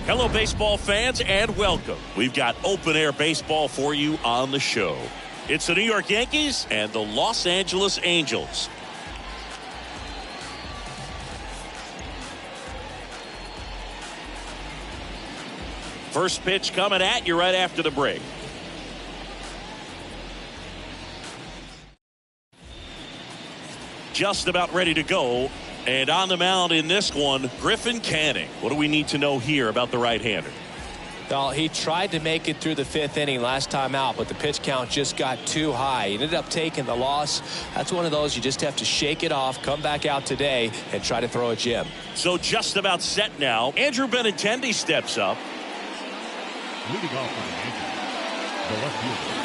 Hello, baseball fans, and welcome. We've got open-air baseball for you on the show. It's the New York Yankees and the Los Angeles Angels. First pitch coming at you right after the break. Just about ready to go. And on the mound in this one, Griffin Canning. What do we need to know here about the right-hander? Well, he tried to make it through the 5th inning last time out, but the pitch count just got too high. He ended up taking the loss. That's one of those you just have to shake it off, come back out today, and try to throw a gem. So just about set now. Andrew Benintendi steps up. Leading off on the Yankees, the left fielder,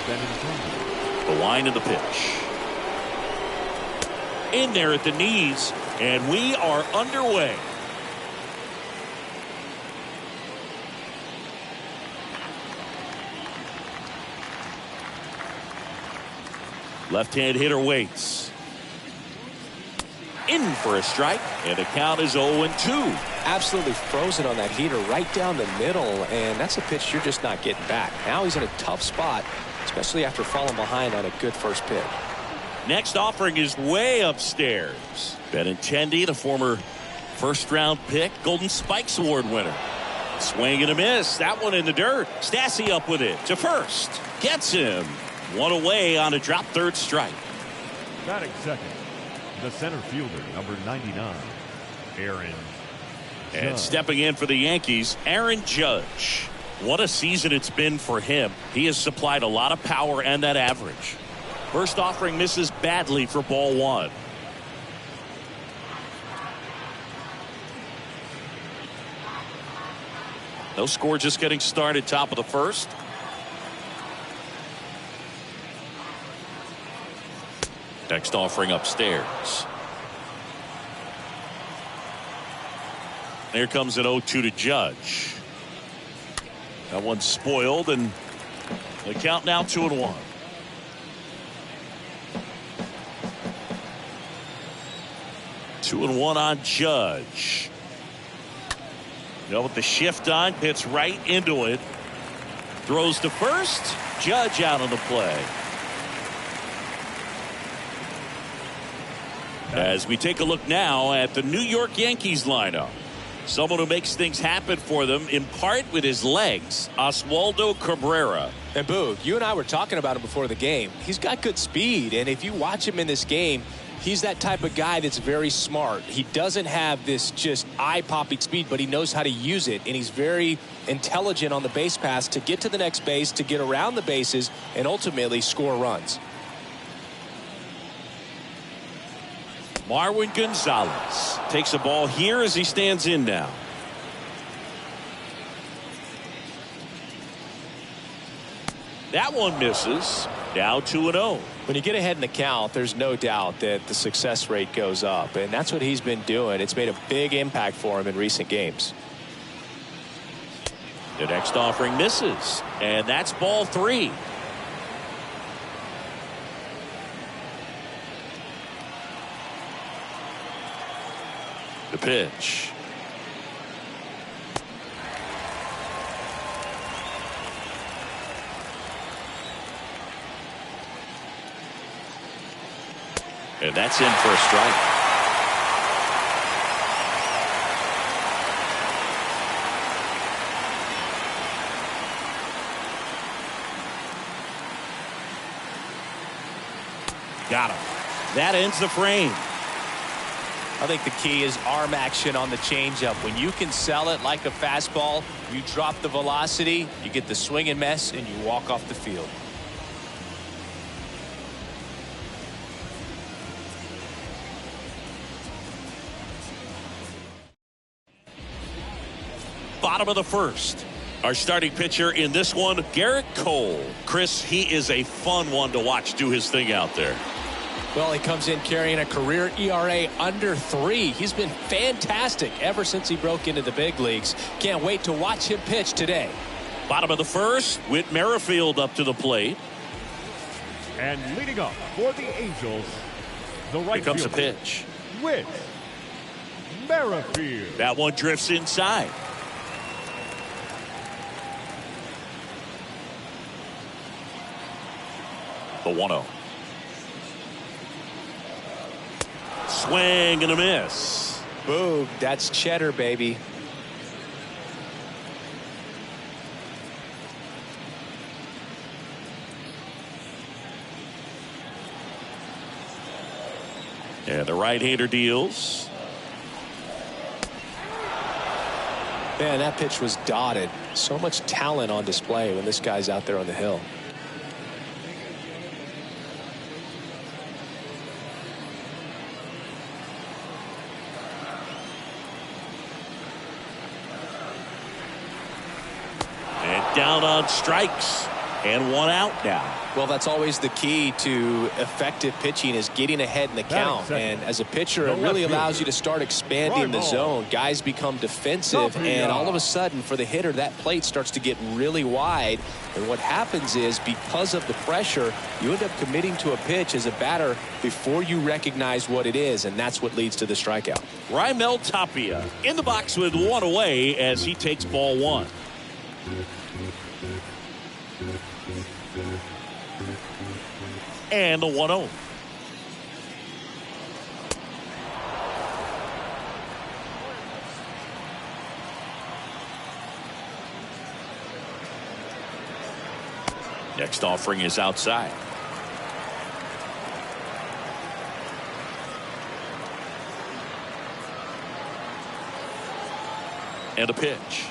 Andrew Benintendi. The line of the pitch. In there at the knees, and we are underway. Left-hand hitter waits. In for a strike, and the count is 0-2. Absolutely frozen on that heater right down the middle, and that's a pitch you're just not getting back. Now he's in a tough spot, especially after falling behind on a good first pitch. Next offering is way upstairs. Benintendi, the former first-round pick, Golden Spikes Award winner. Swing and a miss. That one in the dirt. Stassi up with it to first. Gets him. One away on a drop third strike. Batting second, the center fielder, number 99, Aaron Judge. And stepping in for the Yankees, Aaron Judge. What a season it's been for him. He has supplied a lot of power and that average. First offering misses badly for ball one. No score, just getting started, top of the first. Next offering upstairs. Here comes an 0-2 to Judge. That one's spoiled, and the count now 2-1. 2-1 on Judge. With the shift on, hits right into it. Throws to first. Judge out on the play. As we take a look now at the New York Yankees lineup. Someone who makes things happen for them, in part with his legs, Oswaldo Cabrera. And Boog, you and I were talking about him before the game. He's got good speed, and if you watch him in this game, he's that type of guy that's very smart. He doesn't have this just eye-popping speed, but he knows how to use it, and he's very intelligent on the base pass to get to the next base, to get around the bases, and ultimately score runs. Marwin Gonzalez takes a ball here as he stands in now. That one misses. Now 2-0. When you get ahead in the count, there's no doubt that the success rate goes up, and that's what he's been doing. It's made a big impact for him in recent games. The next offering misses, and that's ball 3. The pitch. And that's in for a strike. Got him. That ends the frame. I think the key is arm action on the changeup. When you can sell it like a fastball, you drop the velocity, you get the swing and miss, and you walk off the field. Bottom of the first. Our starting pitcher in this one, Garrett Cole. Chris, he is a fun one to watch do his thing out there. Well, he comes in carrying a career ERA under 3. He's been fantastic ever since he broke into the big leagues. Can't wait to watch him pitch today. Bottom of the first, Whit Merrifield up to the plate. And leading up for the Angels, the right Here comes fielder, the pitch. Whit Merrifield. That one drifts inside. The 1-0. Swing and a miss. Boom, that's cheddar, baby. And the right-hander deals. Man, that pitch was dotted. So much talent on display when this guy's out there on the hill. And down on strikes. And one out now. Well, that's always the key to effective pitching, is getting ahead in the count. And as a pitcher, it really allows you to start expanding the zone. Guys become defensive, and all of a sudden, for the hitter, that plate starts to get really wide. And what happens is, because of the pressure, you end up committing to a pitch as a batter before you recognize what it is, and that's what leads to the strikeout. Raimel Tapia in the box with one away as he takes ball one. And the 1-0. Next offering is outside. And a pitch.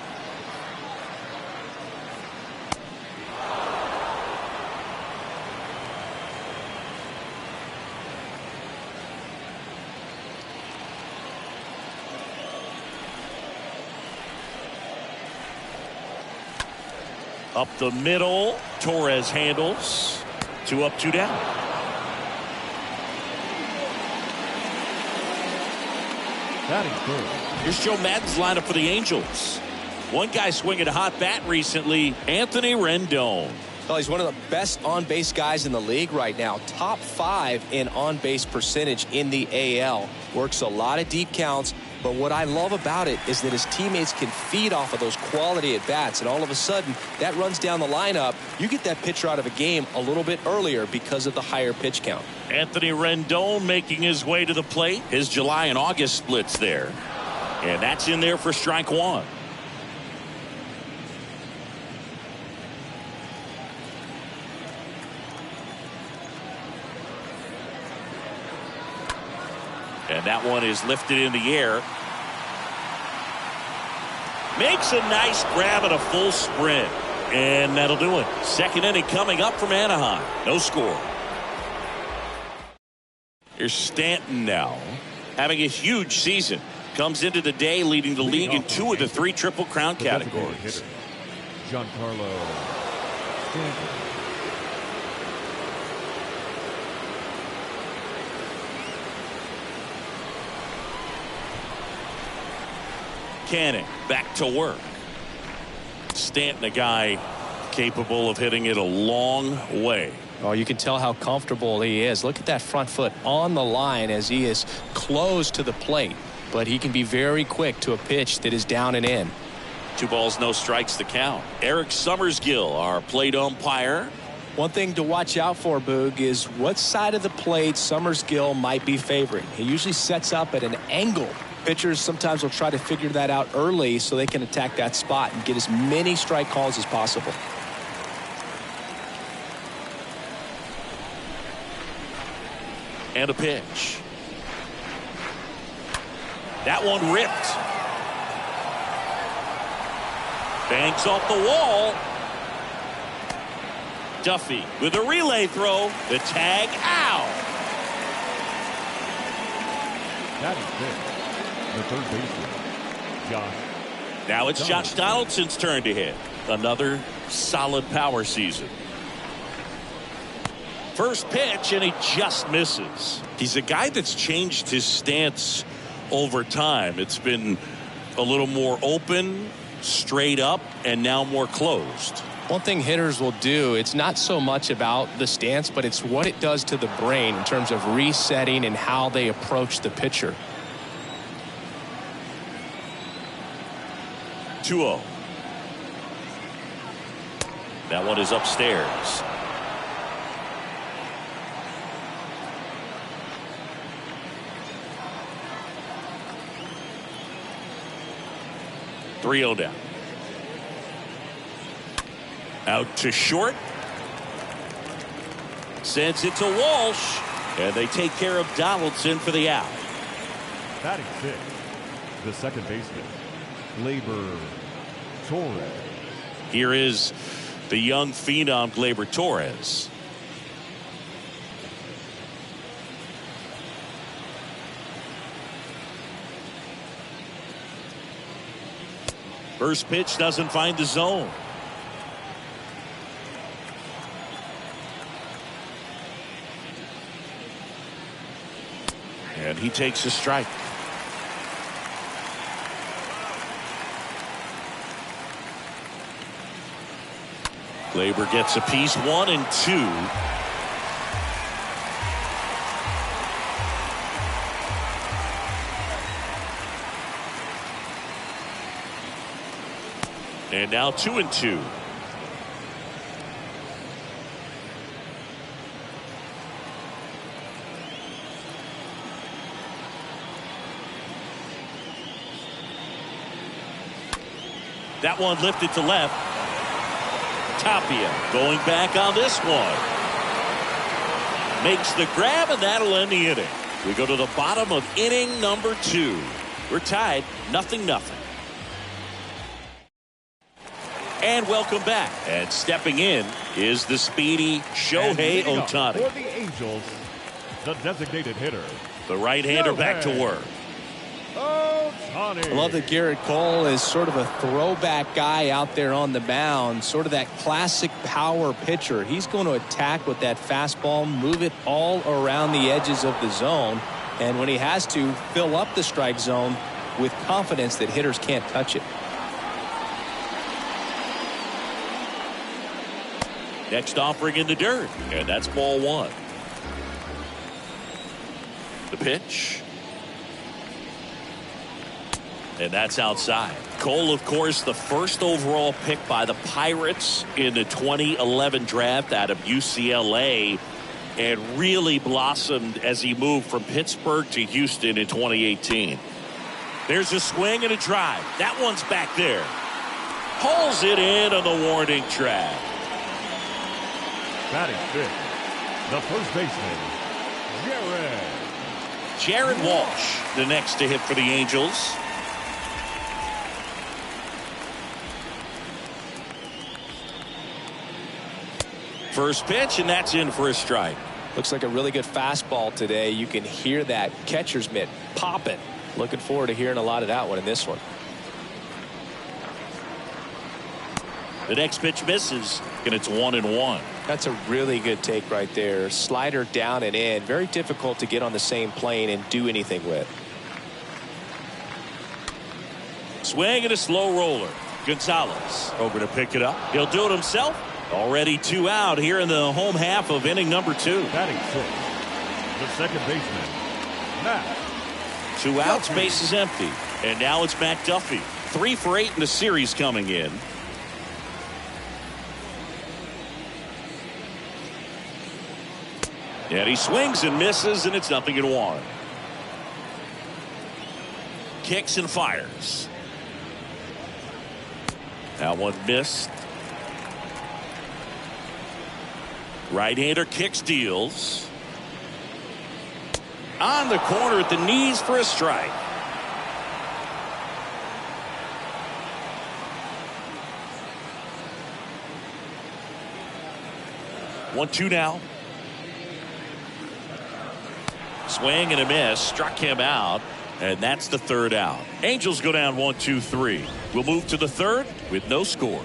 Up the middle, Torres handles. 2 up, 2 down. Batting third. Here's Joe Madden's lineup for the Angels. One guy swinging a hot bat recently, Anthony Rendon. Well, he's one of the best on-base guys in the league right now. Top 5 in on-base percentage in the AL. Works a lot of deep counts. But what I love about it is that his teammates can feed off of those quality at-bats. And all of a sudden, that runs down the lineup. You get that pitcher out of a game a little bit earlier because of the higher pitch count. Anthony Rendon making his way to the plate. His July and August splits there. And that's in there for strike one. And that one is lifted in the air. Makes a nice grab at a full sprint. And that'll do it. Second inning coming up from Anaheim. No score. Here's Stanton now. Having a huge season. Comes into the day leading the league in 2 of the 3 Triple Crown categories. Giancarlo Stanton. Canning back to work. Stanton, a guy capable of hitting it a long way. Oh, you can tell how comfortable he is. Look at that front foot on the line as he is close to the plate. But he can be very quick to a pitch that is down and in. 2 balls, no strikes to count. Eric Summersgill, our plate umpire. One thing to watch out for, Boog, is what side of the plate Summersgill might be favoring. He usually sets up at an angle. Pitchers sometimes will try to figure that out early so they can attack that spot and get as many strike calls as possible. And a pitch. That one ripped. Bangs off the wall. Duffy with a relay throw. The tag out. Batting fifth. The third baseman, Josh. Now it's Josh Donaldson's turn to hit. Another solid power season. First pitch, and he just misses. He's a guy that's changed his stance over time. It's been a little more open, straight up, and now more closed. One thing hitters will do, it's not so much about the stance, but it's what it does to the brain in terms of resetting and how they approach the pitcher. 2-0. That one is upstairs. .3-0 down. Out to short. Sends it to Walsh. And they take care of Donaldson for the out. Batting 6, the second baseman, Gleyber Torres. Here is the young phenom Gleyber Torres. First pitch doesn't find the zone. And he takes a strike. Gleyber gets a piece, 1 and 2. And now 2 and 2. That one lifted to left. Tapia going back on this one. Makes the grab, and that'll end the inning. We go to the bottom of inning number 2. We're tied 0-0. And welcome back. And stepping in is the speedy Shohei Ohtani. For the Angels, the designated hitter, the right-hander back to work. Ohtani. I love that Garrett Cole is sort of a throwback guy out there on the mound, sort of that classic power pitcher. He's going to attack with that fastball, move it all around the edges of the zone, and when he has to, fill up the strike zone with confidence that hitters can't touch it. Next offering in the dirt, and that's ball 1. The pitch. And that's outside. Cole, of course, the first overall pick by the Pirates in the 2011 draft out of UCLA, and really blossomed as he moved from Pittsburgh to Houston in 2018. There's a swing and a drive. That one's back there. Pulls it in on the warning track. Batting 5th, the first baseman, Jared Walsh, the next to hit for the Angels. First pitch, and that's in for a strike. Looks like a really good fastball today. You can hear that catcher's mitt popping. Looking forward to hearing a lot of that one in this one. The next pitch misses, and it's 1-1. That's a really good take right there. Slider down and in. Very difficult to get on the same plane and do anything with. Swing and a slow roller. Gonzalez over to pick it up. He'll do it himself. Already 2 out here in the home half of inning number 2. Batting 6th, the second baseman, Matt. 2 outs, base is empty. And now it's Matt Duffy. 3 for 8 in the series coming in. And he swings and misses, and it's 0-1. Kicks and fires. That one missed. Right-hander kicks, deals. On the corner at the knees for a strike. One, 2 now. Swing and a miss. Struck him out. And that's the 3rd out. Angels go down 1, 2, 3. We'll move to the 3rd with no score.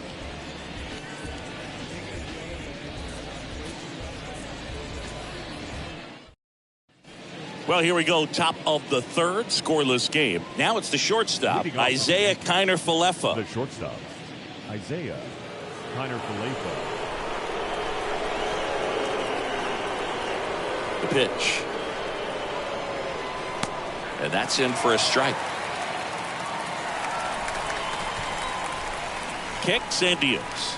Well, here we go. Top of the 3rd, scoreless game. Now it's the shortstop, Isaiah Kiner-Falefa. The shortstop, Isaiah Kiner-Falefa. The pitch. And that's in for a strike. kicks and deals.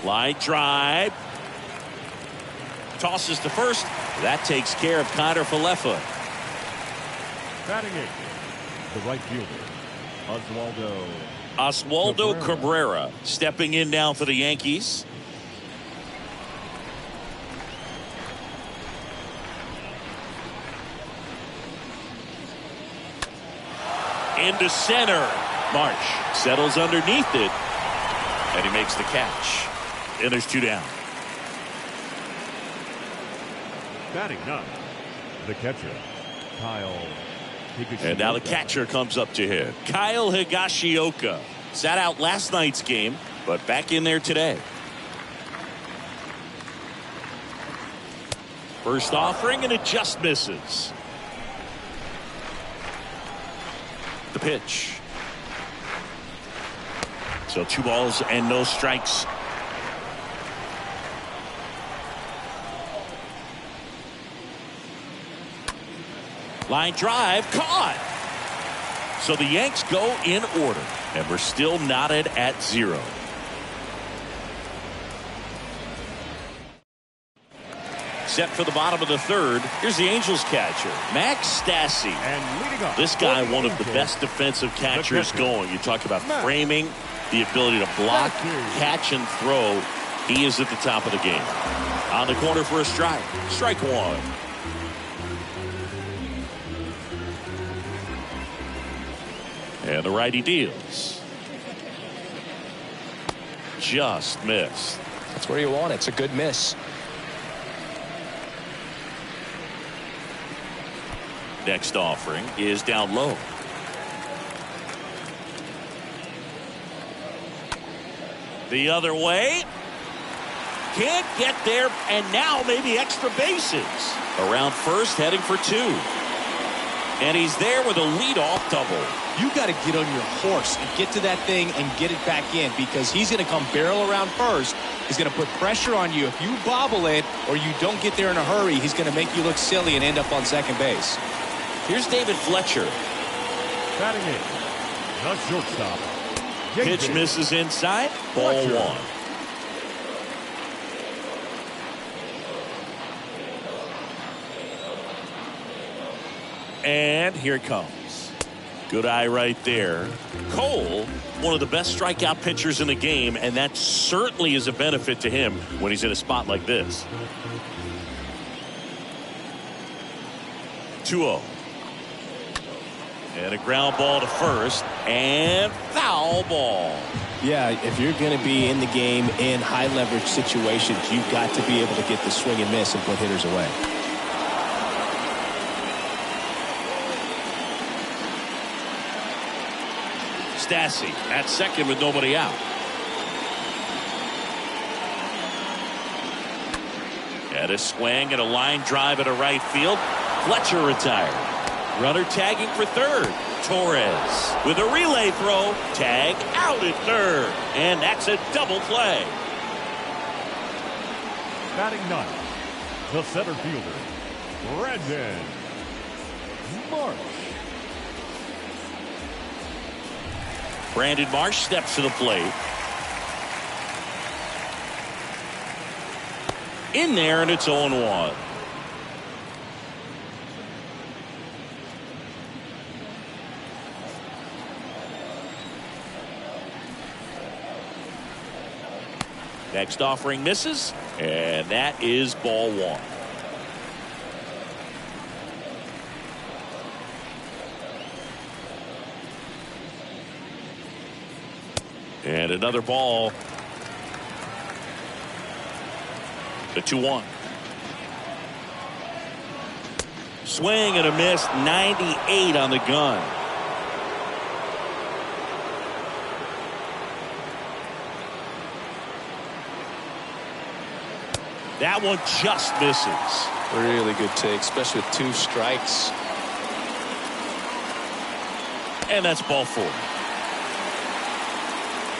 Line drive. Tosses to first. That takes care of Connor Falefa. Batting eighth, the right fielder, Oswaldo Cabrera stepping in now for the Yankees. Into center. Marsh settles underneath it, and he makes the catch. And there's 2 down. batting ninth, the catcher, Kyle Higashioka. And now the catcher comes up to hit. Kyle Higashioka sat out last night's game, but back in there today. First offering, and it just misses. The pitch. So 2 balls and no strikes. Line drive, caught. So the Yanks go in order, and we're still knotted at 0. Set for the bottom of the 3rd. Here's the Angels catcher, Max Stassi. And leading off, this guy, one of the best defensive catchers going. You talk about framing, the ability to block, catch, and throw. He is at the top of the game. On the corner for a strike. Strike 1. And the righty deals. Just missed. That's where you want it. It's a good miss. Next offering is down low. The other way. Can't get there, and now maybe extra bases. Around first, heading for 2. And he's there with a leadoff double. You got to get on your horse and get to that thing and get it back in, because he's going to come barrel around first. He's going to put pressure on you. If you bobble it or you don't get there in a hurry, he's going to make you look silly and end up on second base. Here's David Fletcher. batting in, the shortstop. Pitch misses inside. Ball Fletcher. 1. And here it comes. Good eye right there. Cole, one of the best strikeout pitchers in the game, and that certainly is a benefit to him when he's in a spot like this. 2-0. And a ground ball to first, and foul ball. Yeah, if you're going to be in the game in high leverage situations, you've got to be able to get the swing and miss and put hitters away. Stassi at second with nobody out. And a swing and a line drive at a right field. Fletcher retired. Runner tagging for third. Torres with a relay throw. Tag out at third. And that's a double play. Batting ninth, the center fielder, Brandon Marsh. Brandon Marsh steps to the plate. In there, and it's 0-1. Next offering misses, and that is ball 1. And another ball. The 2-1. Swing and a miss. 98 on the gun. That one just misses. Really good take, especially with 2 strikes. And that's ball 4.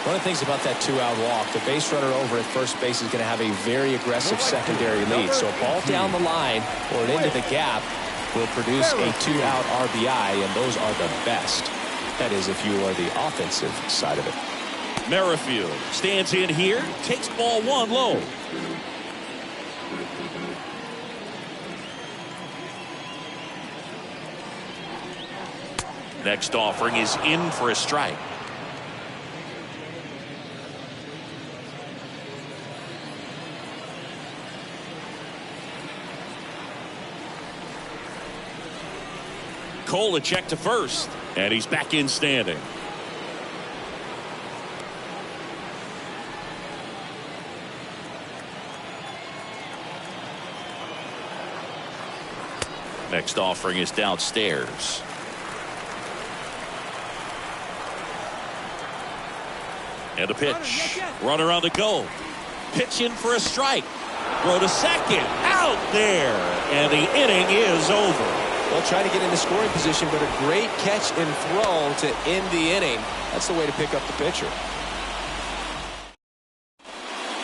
One of the things about that 2-out walk, the base runner over at first base is going to have a very aggressive secondary lead. So a ball down the line or into the gap will produce a 2-out RBI, and those are the best. That is, if you are the offensive side of it. Merrifield stands in here, takes ball one low. Next offering is in for a strike. Cole a check to first, and he's back in standing. Next offering is downstairs. And a pitch. Runner on the go. Pitch in for a strike. Throw to second. Out there. And the inning is over. Well, trying to get into scoring position, but a great catch and throw to end the inning. That's the way to pick up the pitcher.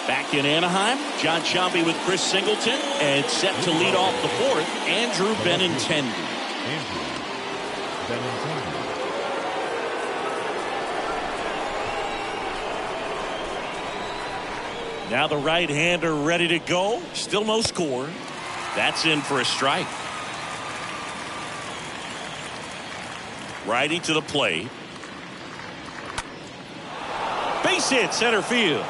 Back in Anaheim, John Sciambi with Chris Singleton, and set to lead off the fourth, Andrew Benintendi. Now the right-hander ready to go. Still no score. That's in for a strike. Righty to the plate. Base hit, center field.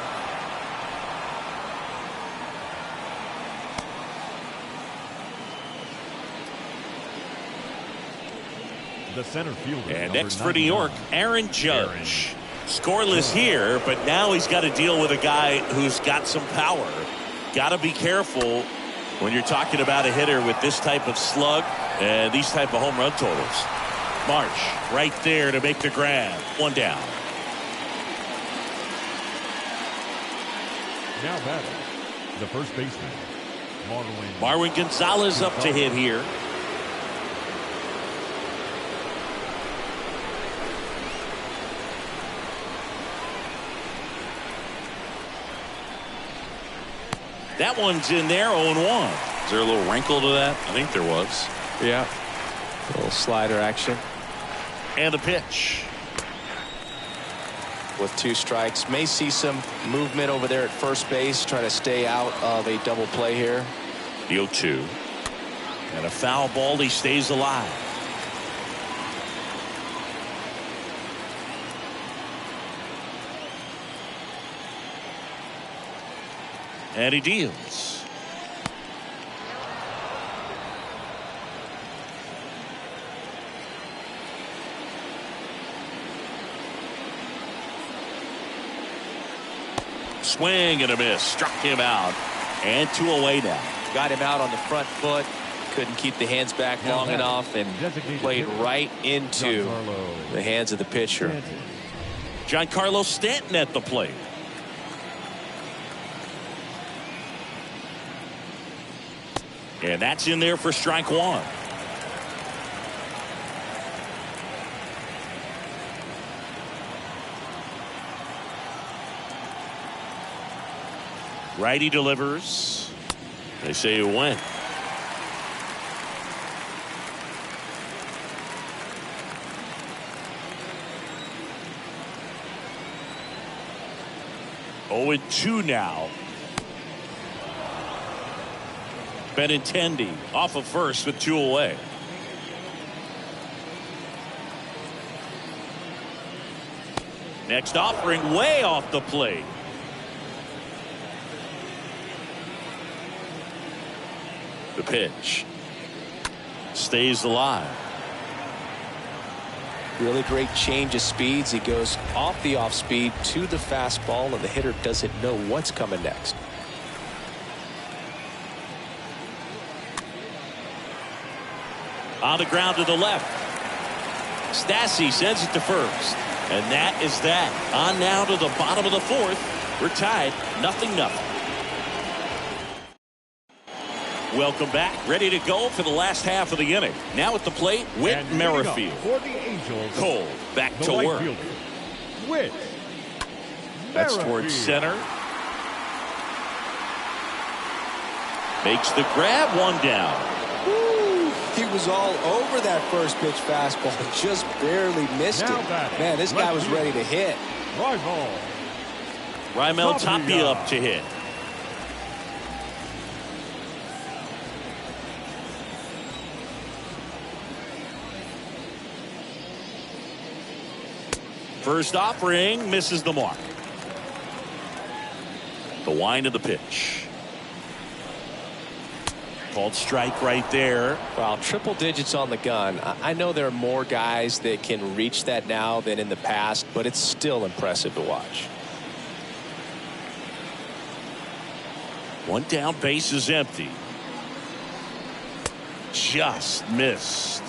The center fielder. And next for New York, Aaron Judge. Scoreless here, but now he's got to deal with a guy who's got some power. Got to be careful when you're talking about a hitter with this type of slug and these type of home run totals. Marsh right there to make the grab. One down. Now batting, the first baseman, Marwin Gonzalez up to hit here. That one's in there, 0-1. Is there a little wrinkle to that? I think there was. Yeah. A little slider action. And a pitch. With two strikes. May see some movement over there at first base. Trying to stay out of a double play here. The 0-2. And a foul ball. He stays alive. And he deals. Swing and a miss. Struck him out. And 2 away now. Got him out on the front foot. Couldn't keep the hands back long enough and played right into the hands of the pitcher. Giancarlo Stanton at the plate. And that's in there for strike one. Righty delivers. They say you win. Oh, 2 now. Benintendi off of first with 2 away. Next offering way off the plate. The pitch stays alive. Really great change of speeds. He goes off the off speed to the fastball, and the hitter doesn't know what's coming next. On the ground to the left. Stassi sends it to first. And that is that. On now to the bottom of the fourth. We're tied 0-0. Welcome back. Ready to go for the last half of the inning. Now at the plate, Whit Merrifield. For the Angels, Cole back to work. Whit. That's towards center. Makes the grab, 1 down. He was all over that first pitch fastball, just barely missed it. Man, this guy was ready to hit. Raimel Tapia up to hit. First offering misses the mark. The wind of the pitch. Called strike right there. Wow, triple digits on the gun. I know there are more guys that can reach that now than in the past, but it's still impressive to watch. One down, base is empty. Just missed.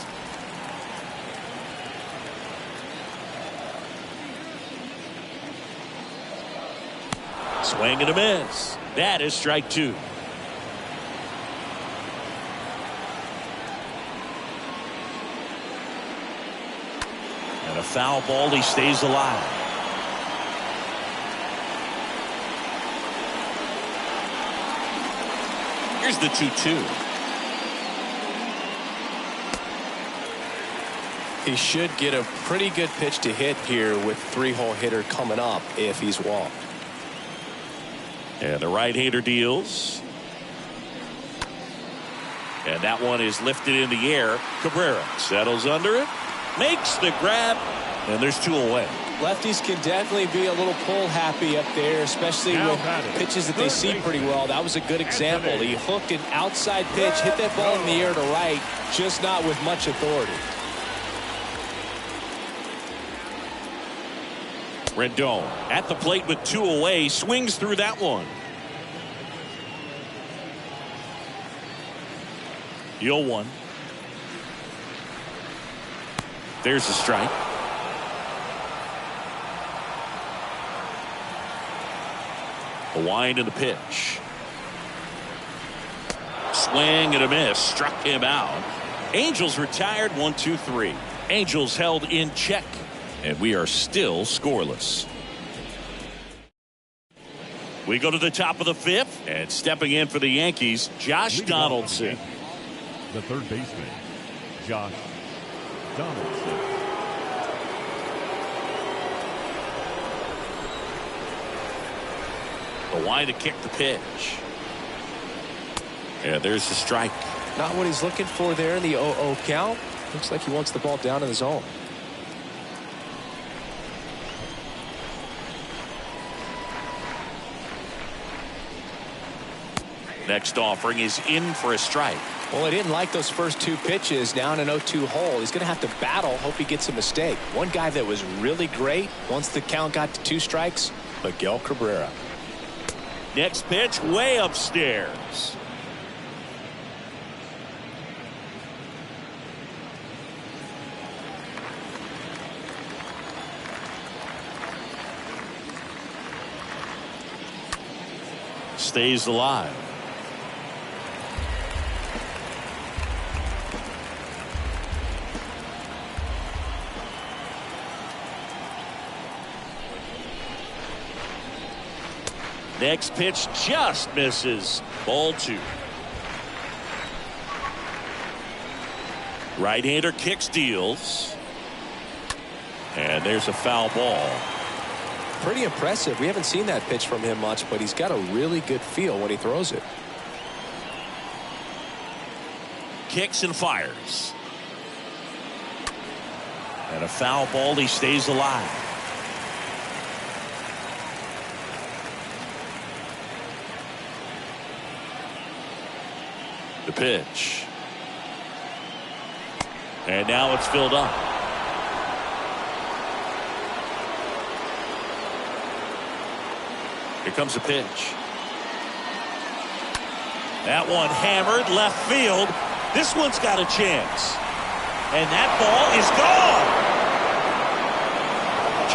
Swing and a miss. That is strike two. And a foul ball. He stays alive. Here's the 2-2. He should get a pretty good pitch to hit here with three-hole hitter coming up if he's walked. And the right-hander deals. And that one is lifted in the air. Cabrera settles under it, makes the grab, and there's two away. Lefties can definitely be a little pull happy up there, especially with pitches that they see pretty well. That was a good example. He hooked an outside pitch, hit that ball in the air to right, just not with much authority. Rendon at the plate with two away, swings through that one. The 0-1. There's a strike. A wind and the pitch. Swing and a miss. Struck him out. Angels retired 1-2-3. Angels held in check. And we are still scoreless. We go to the top of the fifth. And stepping in for the Yankees, Josh Donaldson. The third baseman, Josh Donaldson. The wind to kick the pitch. And there's the strike. Not what he's looking for there in the 0-0 count. Looks like he wants the ball down in the zone. Next offering is in for a strike. Well, he didn't like those first two pitches down an 0-2 hole. He's going to have to battle, hope he gets a mistake. One guy that was really great once the count got to two strikes, Miguel Cabrera. Next pitch way upstairs. Stays alive. Next pitch just misses. Ball two. Right-hander kicks, deals. And there's a foul ball. Pretty impressive. We haven't seen that pitch from him much, but he's got a really good feel when he throws it. Kicks and fires. And a foul ball. He stays alive. The pitch. And now it's filled up. Here comes the pitch. That one hammered left field. This one's got a chance. And that ball is gone.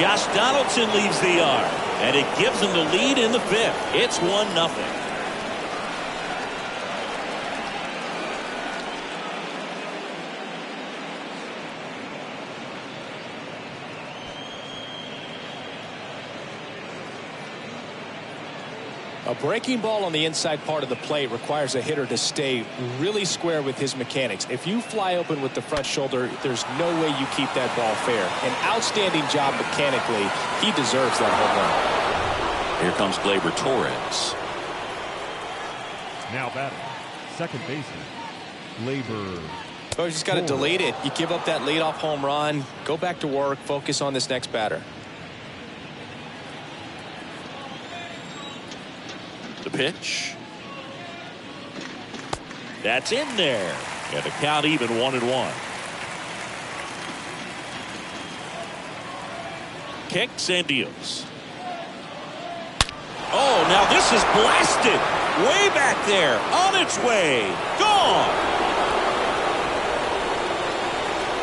Josh Donaldson leaves the yard. And it gives him the lead in the fifth. It's 1-0. A breaking ball on the inside part of the plate requires a hitter to stay really square with his mechanics. If you fly open with the front shoulder, there's no way you keep that ball fair. An outstanding job mechanically. He deserves that home run. Here comes Gleyber Torres. Now batting, second baseman, Gleyber. Oh, you just got to delete it. You give up that leadoff home run. Go back to work. Focus on this next batter. The pitch. That's in there. And the count even 1-1. Kicks and deals. Oh, now this is blasted. Way back there. On its way. Gone.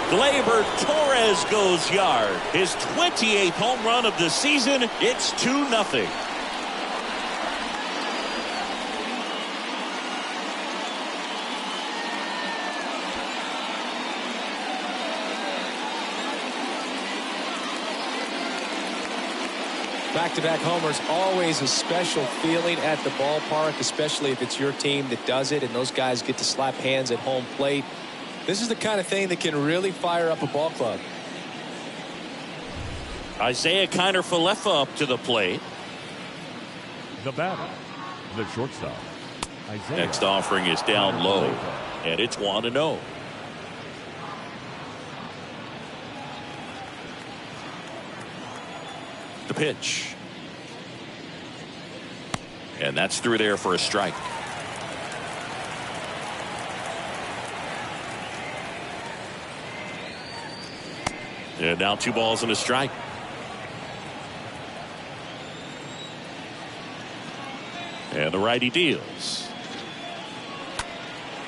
Gleyber Torres goes yard. His 28th home run of the season. It's 2-0. Back-to-back homers, always a special feeling at the ballpark, especially if it's your team that does it and those guys get to slap hands at home plate. This is the kind of thing that can really fire up a ball club. Isaiah Kiner-Falefa up to the plate. The batter, the shortstop, Isaiah. Next offering is down low, and it's 1-0. The pitch. And that's through there for a strike. And now 2 balls and a strike. And the righty deals.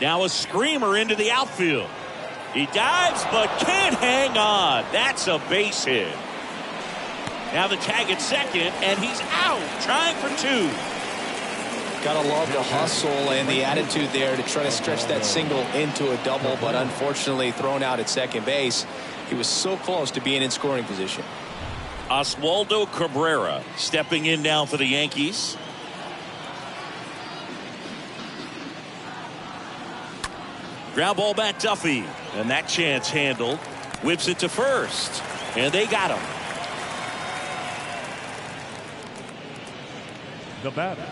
Now a screamer into the outfield. He dives but can't hang on. That's a base hit. Now the tag at second, and he's out, trying for 2. Gotta love the hustle and the attitude there to try to stretch that single into a double, but unfortunately thrown out at second base. He was so close to being in scoring position. Oswaldo Cabrera stepping in now for the Yankees. Ground ball back Duffy, and that chance handled. Whips it to first, and they got him. The batter,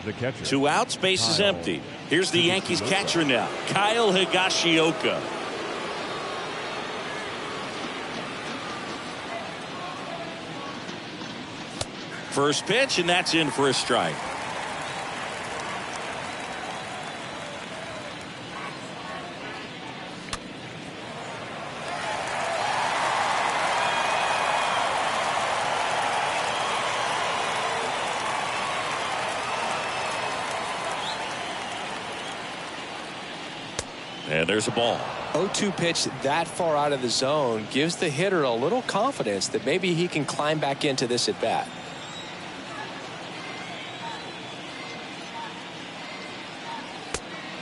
the catcher. 2 outs, base is empty. Here's the Yankees catcher now, Kyle Higashioka. First pitch, and that's in for a strike. And there's a ball. 0-2 pitch that far out of the zone gives the hitter a little confidence that maybe he can climb back into this at bat.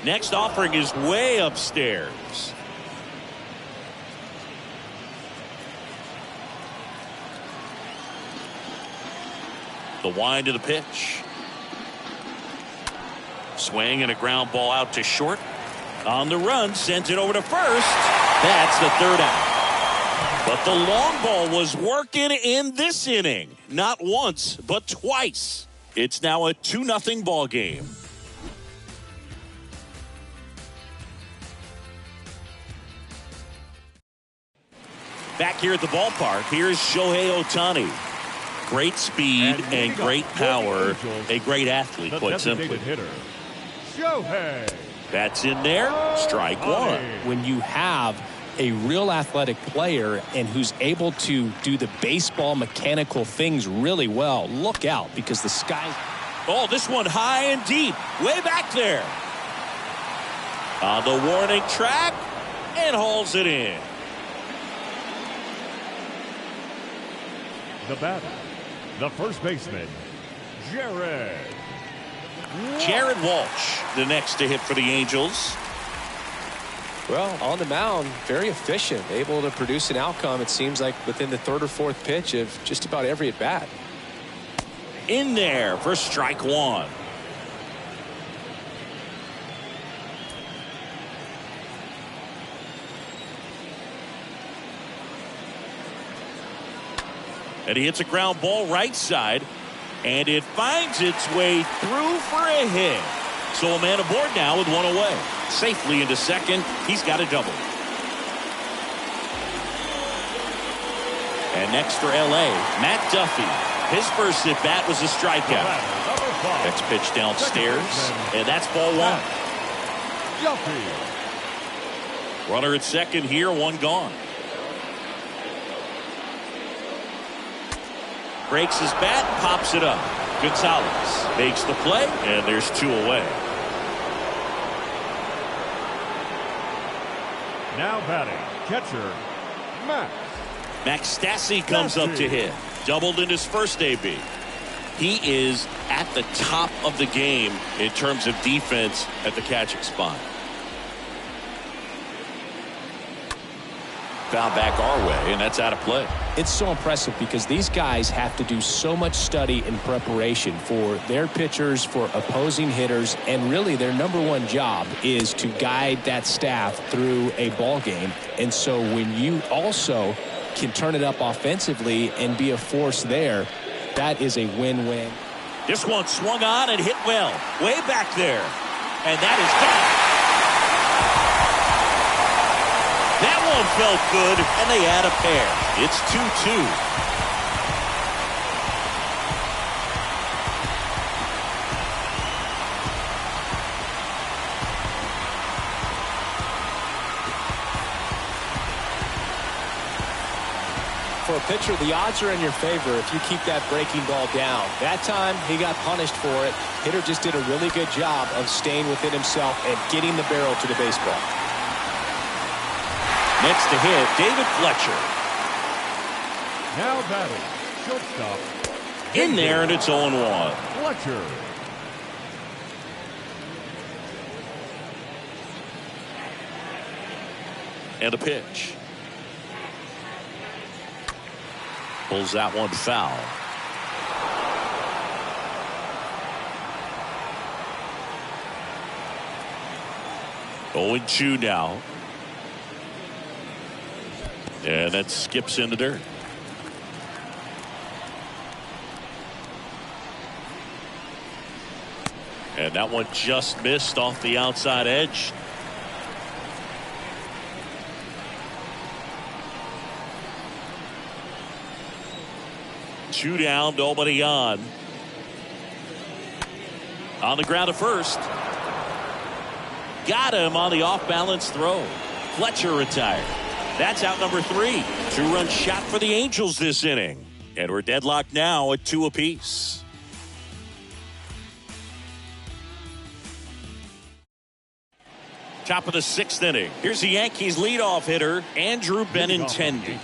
Next offering is way upstairs. The wind of the pitch. Swing and a ground ball out to short. On the run, sends it over to first. That's the 3rd out. But the long ball was working in this inning. Not once, but twice. It's now a 2-0 ball game. Back here at the ballpark, here's Shohei Ohtani. Great speed and great power. A great athlete, quite simply. Hitter, Shohei. That's in there. Strike 1. When you have a real athletic player and who's able to do the baseball mechanical things really well, look out, because the sky. Oh, this one high and deep. Way back there. On the warning track, and hauls it in. The batter, the first baseman, Jared Walsh, the next to hit for the Angels. Well, on the mound, very efficient, able to produce an outcome, it seems like, within the 3rd or 4th pitch of just about every at bat. In there for strike one. And he hits a ground ball right side, and it finds its way through for a hit. So a man aboard now with one away. Safely into second. He's got a double. And next for L.A., Matt Duffy. His first at bat was a strikeout. Next pitch downstairs, and that's ball one. Runner at second here, one gone. Breaks his bat, pops it up. Gonzalez makes the play, and there's two away. Now batting, catcher, Max Stassi comes up to hit. Doubled in his first AB. He is at the top of the game in terms of defense at the catching spot. Foul back our way, and that's out of play. It's so impressive because these guys have to do so much study and preparation for their pitchers, for opposing hitters, and really their number one job is to guide that staff through a ball game. And so when you also can turn it up offensively and be a force there, that is a win-win. This one swung on and hit well, way back there, and that is gone. That one felt good, and they add a pair. It's 2-2. For a pitcher, the odds are in your favor if you keep that breaking ball down. That time, he got punished for it. Hitter just did a really good job of staying within himself and getting the barrel to the baseball. Next to hit, David Fletcher. now batting, shortstop. In there, and it's 0-1. Fletcher. And a pitch. Pulls that one foul. Going 2 now. And that skips in the dirt. And that one just missed off the outside edge. Two down, nobody on. On the ground at first. Got him on the off-balance throw. Fletcher retired. That's out number 3. 2-run shot for the Angels this inning. And we're deadlocked now at 2 apiece. Top of the 6th inning. Here's the Yankees leadoff hitter, Andrew Benintendi.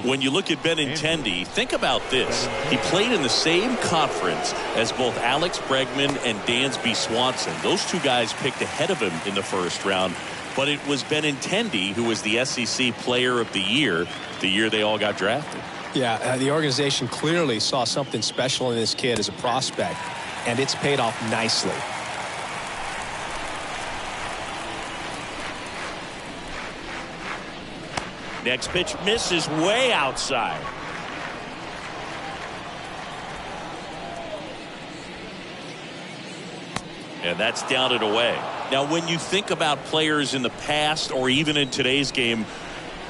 When you look at Benintendi, think about this. He played in the same conference as both Alex Bregman and Dansby Swanson. Those two guys picked ahead of him in the first round. But it was Benintendi who was the SEC Player of the year they all got drafted. Yeah, the organization clearly saw something special in this kid as a prospect, and it's paid off nicely. Next pitch misses way outside. And that's down and away. Now, when you think about players in the past or even in today's game,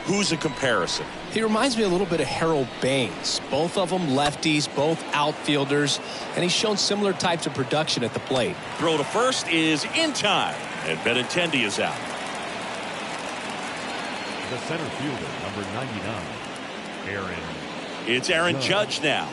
who's a comparison? He reminds me a little bit of Harold Baines. Both of them lefties, both outfielders, and he's shown similar types of production at the plate. Throw to first is in time, and Benintendi is out. The center fielder, number 99, Aaron. It's Aaron Judge now.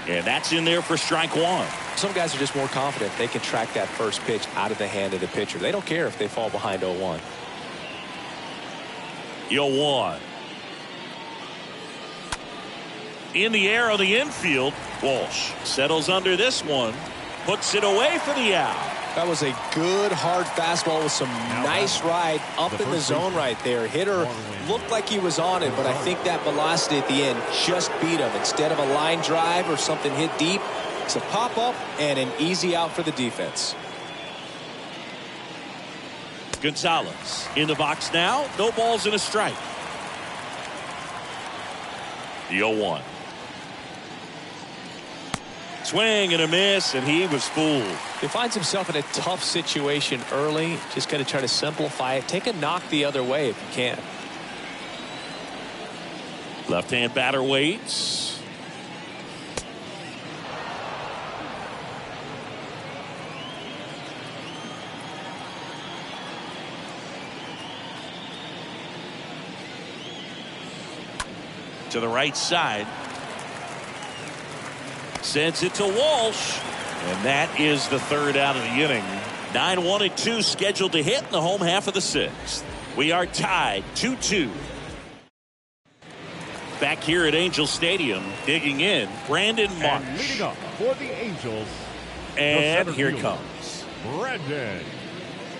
And that's in there for strike 1. Some guys are just more confident they can track that first pitch out of the hand of the pitcher. They don't care if they fall behind 0-1. 0-1. In the air on the infield, Walsh settles under this one, puts it away for the out. That was a good, hard fastball with some nice ride up in the zone right there. Hitter looked like he was on it, but I think that velocity at the end just beat him. Instead of a line drive or something hit deep, it's a pop-up and an easy out for the defense. Gonzalez in the box now. No balls and a strike. The 0-1. Swing and a miss, and he was fooled. He finds himself in a tough situation early. Just got to try to simplify it. Take a knock the other way if you can. Left-hand batter waits. To the right side. Sends it to Walsh. And that is the third out of the inning. 9-1-2 scheduled to hit in the home half of the sixth. We are tied 2-2. Back here at Angel Stadium, digging in, Brandon Marsh. And leading up for the Angels. And here it fielder, comes. Brandon.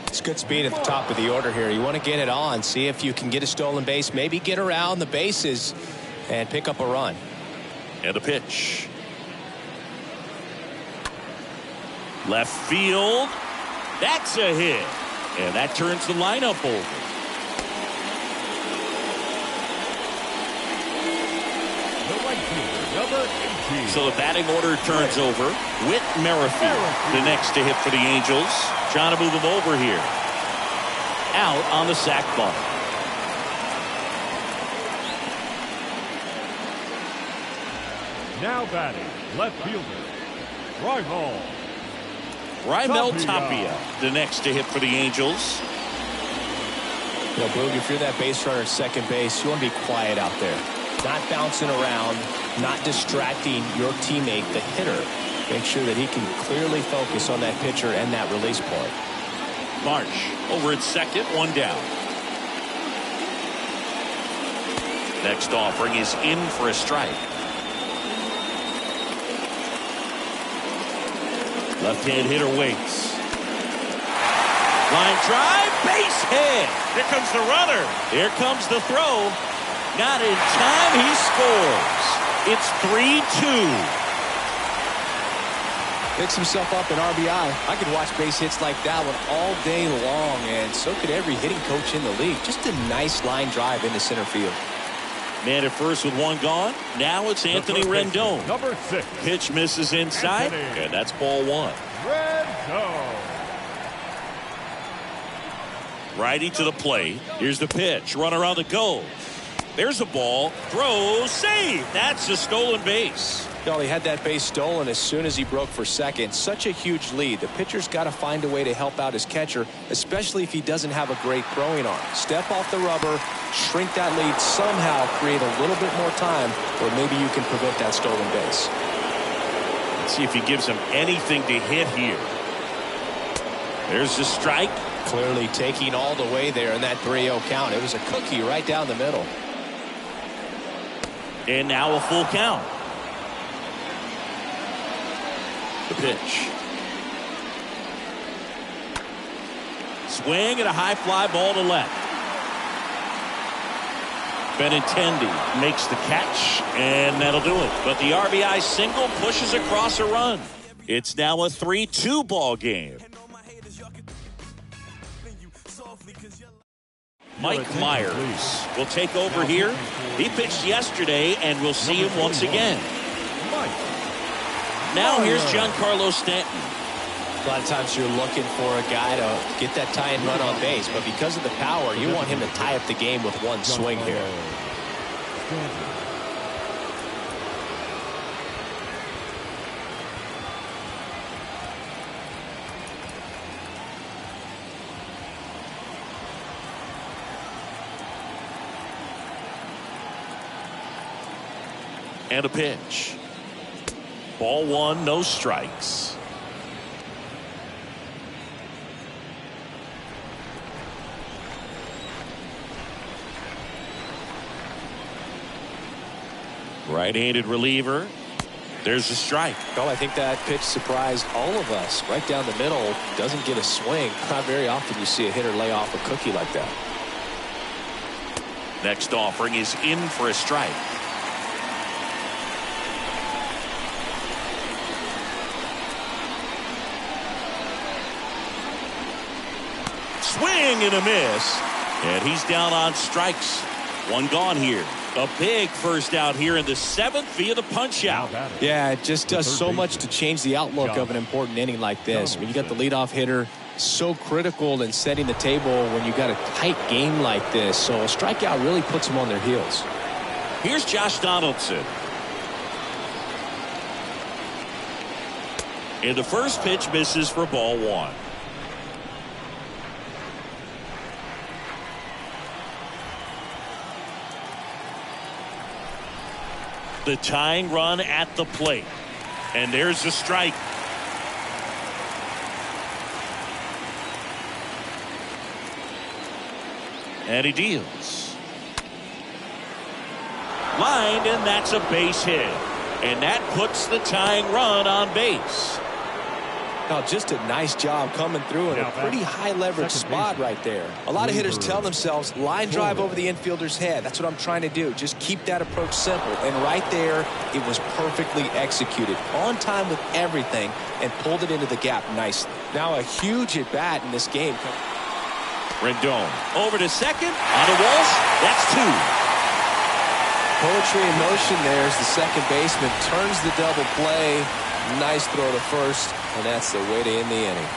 It's good speed at the top of the order here. You want to get it on, see if you can get a stolen base, maybe get around the bases and pick up a run. And a pitch. Left field. That's a hit. And that turns the lineup over. The right fielder, number 18. So the batting order turns over. Whit Merrifield, the next to hit for the Angels. Trying to move him over here. Out on the sac bunt. Now batting, left fielder, Raimel Tapia, the next to hit for the Angels. You know, Boog, if you're that base runner at second base, you want to be quiet out there. Not bouncing around, not distracting your teammate, the hitter. Make sure that he can clearly focus on that pitcher and that release point. Marsh over at second, one down. Next offering is in for a strike. Left-hand hitter waits. Line drive, base hit. Here comes the runner. Here comes the throw. Not in time, he scores. It's 3-2. Picks himself up an RBI. I could watch base hits like that one all day long, and so could every hitting coach in the league. Just a nice line drive into center field. Man at first with one gone. Now it's Anthony Rendon. number 6. Pitch misses inside, and that's ball one. Rendon. Righty to the plate. Here's the pitch. Runner on the go. There's a ball. Throw. Save. That's a stolen base. Well, he had that base stolen as soon as he broke for second. Such a huge lead. The pitcher's got to find a way to help out his catcher, especially if he doesn't have a great throwing arm. Step off the rubber, shrink that lead, somehow create a little bit more time, or maybe you can prevent that stolen base. Let's see if he gives him anything to hit here. There's the strike. Clearly taking all the way there in that 3-0 count. It was a cookie right down the middle. And now a full count. The pitch. Swing and a high fly ball to left. Benintendi makes the catch, and that'll do it. But the RBI single pushes across a run. It's now a 3-2 ball game. Mike Myers will take over here. He pitched yesterday, and we'll see him once again. Now here's Giancarlo Stanton. A lot of times you're looking for a guy to get that tie and run on base, but because of the power, you want him to tie up the game with one swing here. And a pitch. Ball one, no strikes. Right-handed reliever. There's a strike. Well, I think that pitch surprised all of us. Right down the middle, doesn't get a swing. Not very often you see a hitter lay off a cookie like that. Next offering is in for a strike. Swing and a miss. And he's down on strikes. One gone here. A big first out here in the 7th via the punch out. Yeah, it just does so much to change the outlook of an important inning like this. When you got the leadoff hitter, so critical in setting the table when you got a tight game like this. So a strikeout really puts them on their heels. Here's Josh Donaldson. And the first pitch misses for ball 1. The tying run at the plate. And there's the strike. And he deals. Lined, and that's a base hit. And that puts the tying run on base. Now, just a nice job coming through in a pretty high leverage spot right there. A lot of hitters tell themselves line drive over the infielder's head. That's what I'm trying to do. Just keep that approach simple. And right there, it was perfectly executed. On time with everything and pulled it into the gap nicely. Now a huge at bat in this game. Rendon over to second. On to Walsh. That's 2. Poetry in motion there as the second baseman turns the double play. Nice throw to first, and that's the way to end the inning.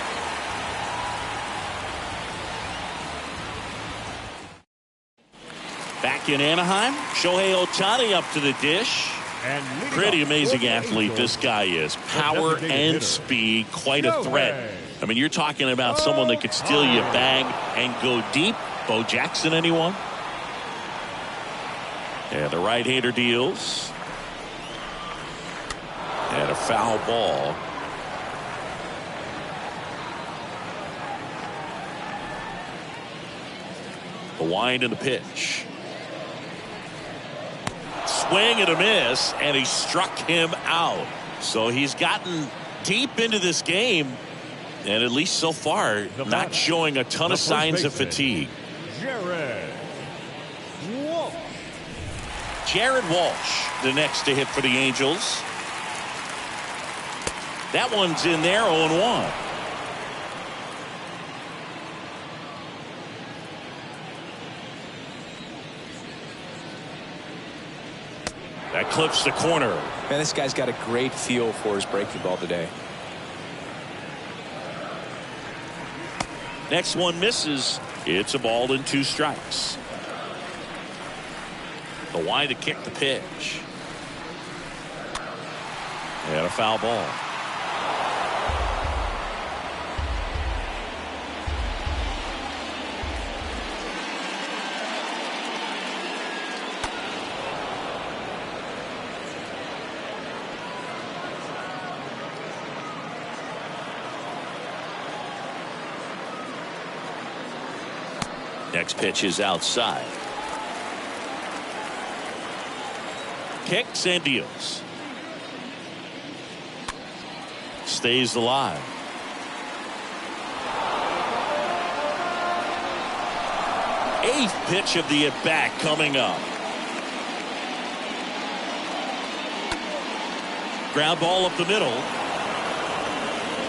Back in Anaheim, Shohei Ohtani up to the dish. Pretty amazing athlete this guy is. Power and speed, quite a threat. I mean, you're talking about someone that could steal your bag and go deep. Bo Jackson, anyone? Yeah, the right-hander deals. And a foul ball. The wind and the pitch. Swing and a miss, and he struck him out. So he's gotten deep into this game, and at least so far, not showing a ton of signs of fatigue. Jared Walsh, the next to hit for the Angels. That one's in there, 0-1. That clips the corner. Man, this guy's got a great feel for his breaking ball today. Next one misses. It's a ball and 2 strikes. The wide to kick the pitch. And a foul ball. Next pitch is outside. Kicks and deals. Stays alive. Eighth pitch of the at-bat coming up. Ground ball up the middle.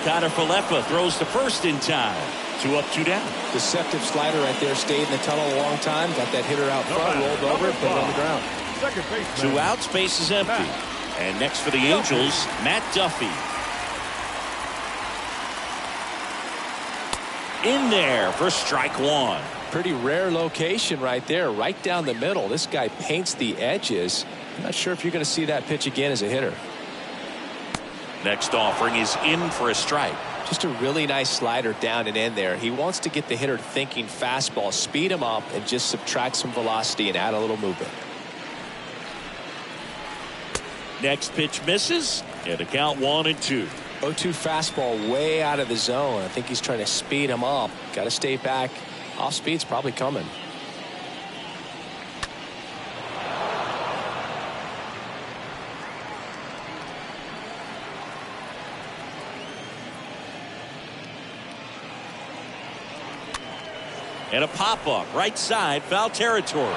Connor Falefa throws to first in time. 2 up, 2 down. Deceptive slider right there. Stayed in the tunnel a long time. Got that hitter out front. Rolled over. Put it on the ground. 2 outs. Base is empty. And next for the Angels, Matt Duffy. In there for strike 1. Pretty rare location right there. Right down the middle. This guy paints the edges. I'm not sure if you're going to see that pitch again as a hitter. Next offering is in for a strike. Just a really nice slider down and in there. He wants to get the hitter thinking fastball, speed him up, and just subtract some velocity and add a little movement. Next pitch misses, and the count 1-2. 0-2 fastball way out of the zone. I think he's trying to speed him up. Got to stay back. Off speed's probably coming. And a pop-up right side, foul territory.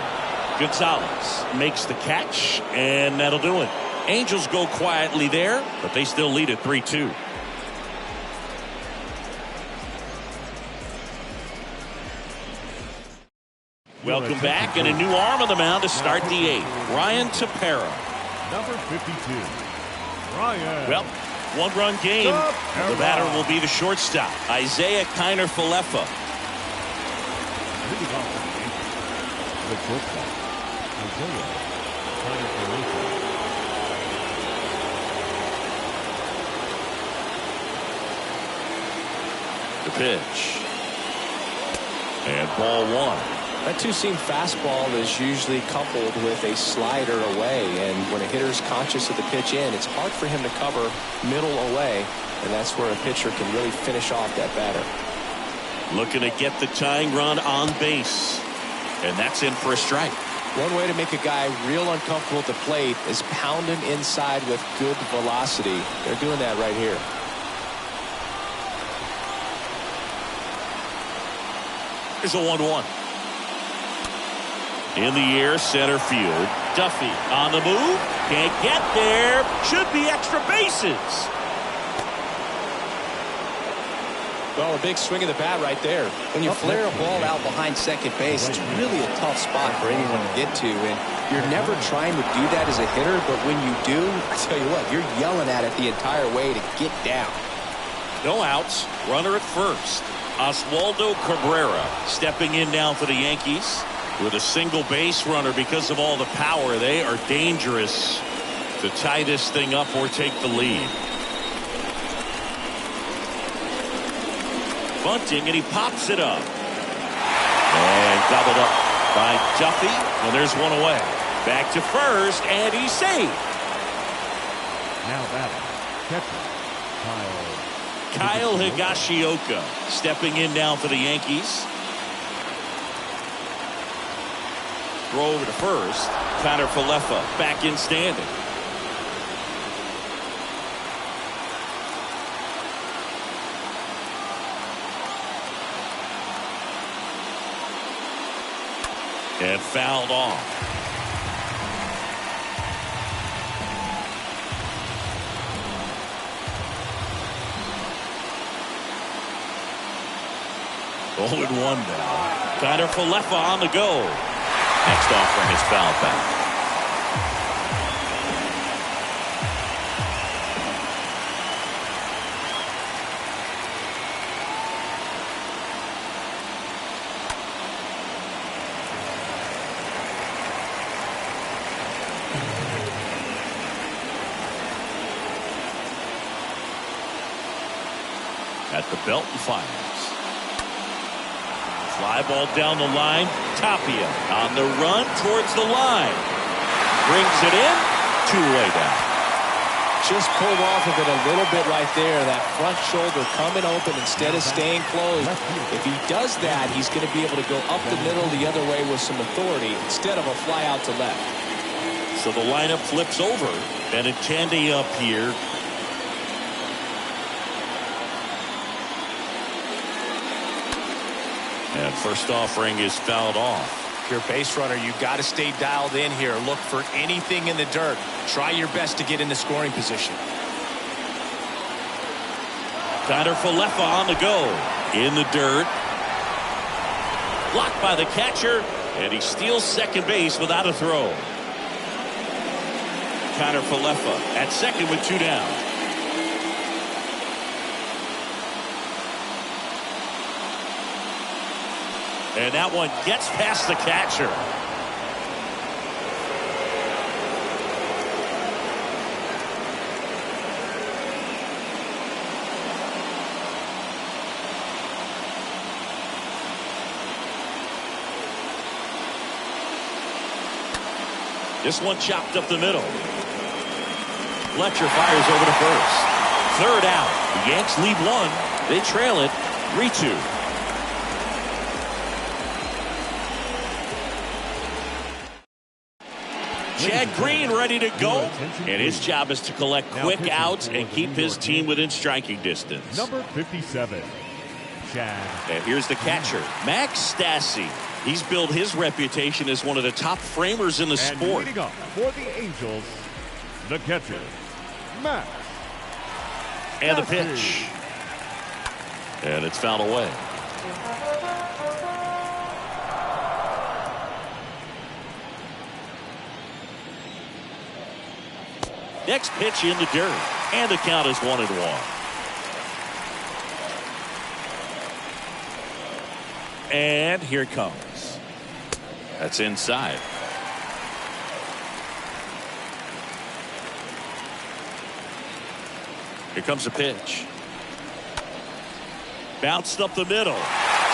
Gonzalez makes the catch, and that'll do it. Angels go quietly there, but they still lead at 3-2. Welcome back, and a new arm on the mound to start the 8th. Ryan Tepera. Number 52, Ryan. Well, one-run game. The batter will be the shortstop, Isaiah Kiner-Falefa. Leading off for the Yankees, the shortstop, Isaiah Kiner-Falefa. The pitch. And ball 1. That two-seam fastball is usually coupled with a slider away, and when a hitter's conscious of the pitch in, it's hard for him to cover middle away, and that's where a pitcher can really finish off that batter. Looking to get the tying run on base, and that's in for a strike. One way to make a guy real uncomfortable at the plate is pound him inside with good velocity. They're doing that right here. There's a 1-1. In the air, center field. Duffy on the move. Can't get there. Should be extra bases. Well, a big swing of the bat right there. When you flare a ball out behind second base, it's really a tough spot for anyone to get to. And you're never trying to do that as a hitter, but when you do, I tell you what, you're yelling at it the entire way to get down. No outs. Runner at first. Oswaldo Cabrera stepping in now for the Yankees. With a single base runner because of all the power, they are dangerous to tie this thing up or take the lead. Bunting, and he pops it up. And gobbled up by Duffy, and there's one away. Back to first, and he's safe. Now batting, catcher, Kyle Higashioka stepping in now for the Yankees. Throw over to first. Kiner-Falefa back in standing. And fouled off. Oh, and 1 now. Kiner-Falefa on the go. Next offering is foul back. At the belt and fires. Fly ball down the line. Tapia on the run towards the line. Brings it in. 2-way down. Just pulled off of it a little bit right there. That front shoulder coming open instead of staying closed. If he does that, he's going to be able to go up the middle the other way with some authority instead of a fly out to left. So the lineup flips over. Benintendi up here. And first offering is fouled off. If you're a base runner, you've got to stay dialed in here. Look for anything in the dirt. Try your best to get in the scoring position. Kiner-Falefa on the go. In the dirt. Blocked by the catcher. And he steals second base without a throw. Kiner-Falefa at second with 2 down. And that one gets past the catcher. This one chopped up the middle. Fletcher fires over to first. Third out. The Yanks lead 1. They trail it 3-2. Chad Green ready to go, and his job is to collect quick outs and keep his team within striking distance. Number 57, Chad. And here's the catcher, Max Stassi. He's built his reputation as one of the top framers in the sport. Leading up for the Angels, the catcher, Max. And the pitch. And it's fouled away. Next pitch in the dirt. And the count is 1-1. And here it comes. That's inside. Here comes the pitch. Bounced up the middle.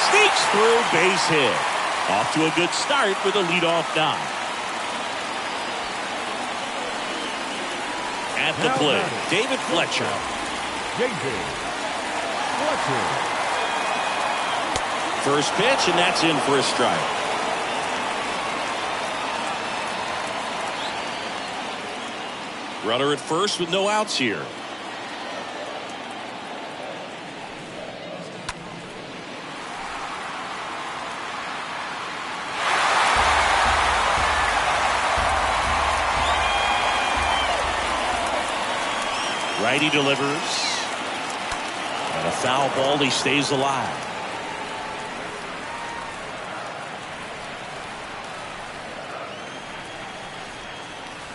Sneaks through, base hit. Off to a good start with a leadoff knock. At the plate, David Fletcher. David Fletcher. First pitch, and that's in for a strike. Runner at first with no outs here. Righty delivers. And a foul ball, he stays alive.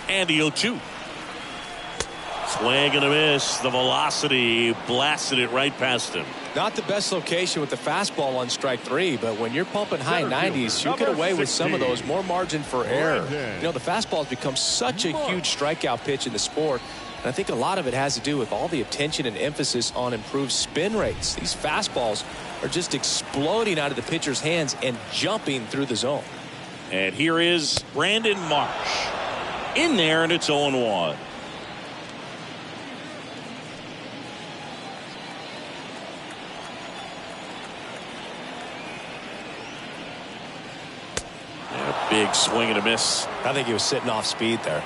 And the 0-2. Swing and a miss. The velocity blasted it right past him. Not the best location with the fastball on strike 3, but when you're pumping high 90s, you get away with some of those, more margin for error. You know, the fastball has become such a huge strikeout pitch in the sport. And I think a lot of it has to do with all the attention and emphasis on improved spin rates. These fastballs are just exploding out of the pitcher's hands and jumping through the zone. And here is Brandon Marsh. In there, and it's 0-1. And a big swing and a miss. I think he was sitting off speed there.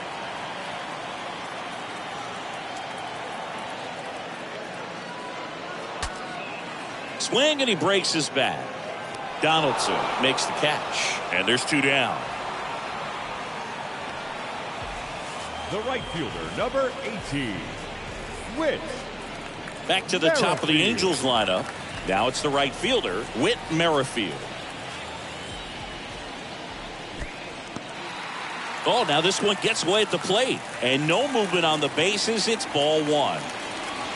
Swing, and he breaks his bat. Donaldson makes the catch, and there's 2 down. The right fielder, number 18, Whit. Back to the top of the Angels lineup. Now it's the right fielder, Whit Merrifield. Oh, now this one gets away at the plate. And no movement on the bases. It's ball 1.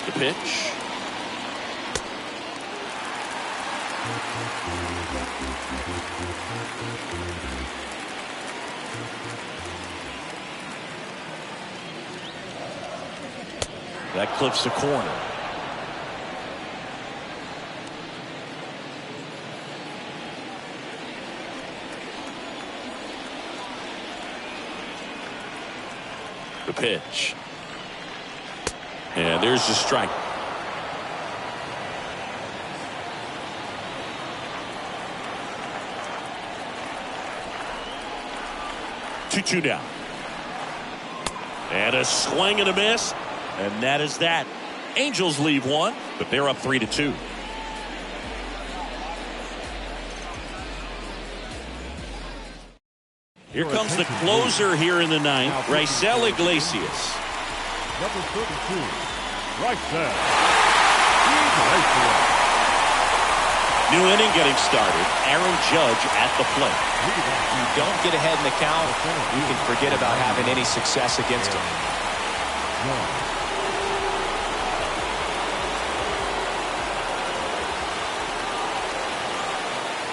The pitch. That clips the corner. The pitch. And there's the strike. Two down. And a swing and a miss. And that is that. Angels leave 1, but they're up 3-2. Here comes the closer here in the 9th, Asegurese. Number 32, Gracias. New inning getting started. Aaron Judge at the plate. You don't get ahead in the count, you can forget about having any success against him.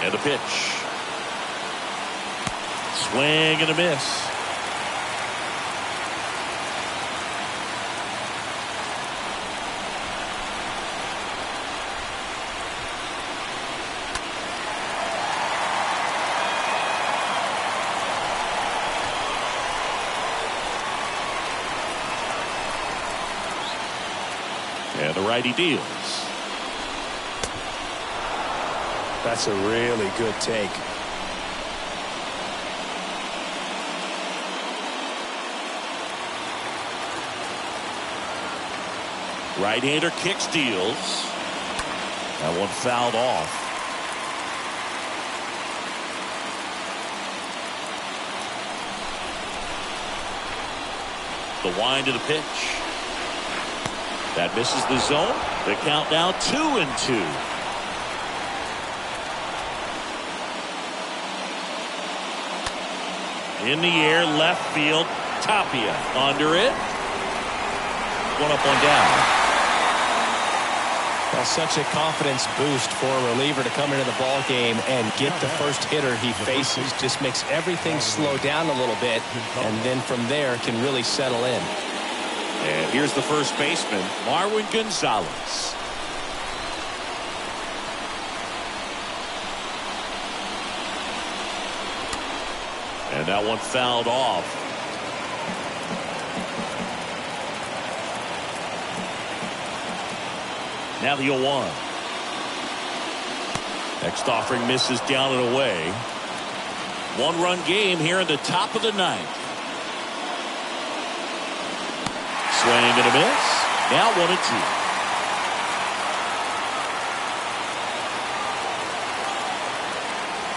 And a pitch. Swing and a miss. And the righty deals. That's a really good take. Right-hander kicks, deals. That one fouled off. The wind to the pitch. That misses the zone. The count now 2-2. In the air, left field. Tapia under it. One up, one down. Well, such a confidence boost for a reliever to come into the ball game and get the first hitter he faces. Just makes everything slow down a little bit, and then from there can really settle in. And here's the first baseman, Marwin Gonzalez. And that one fouled off. Now the 0-1. Next offering misses down and away. One-run game here in the top of the ninth. Swing and a miss. Now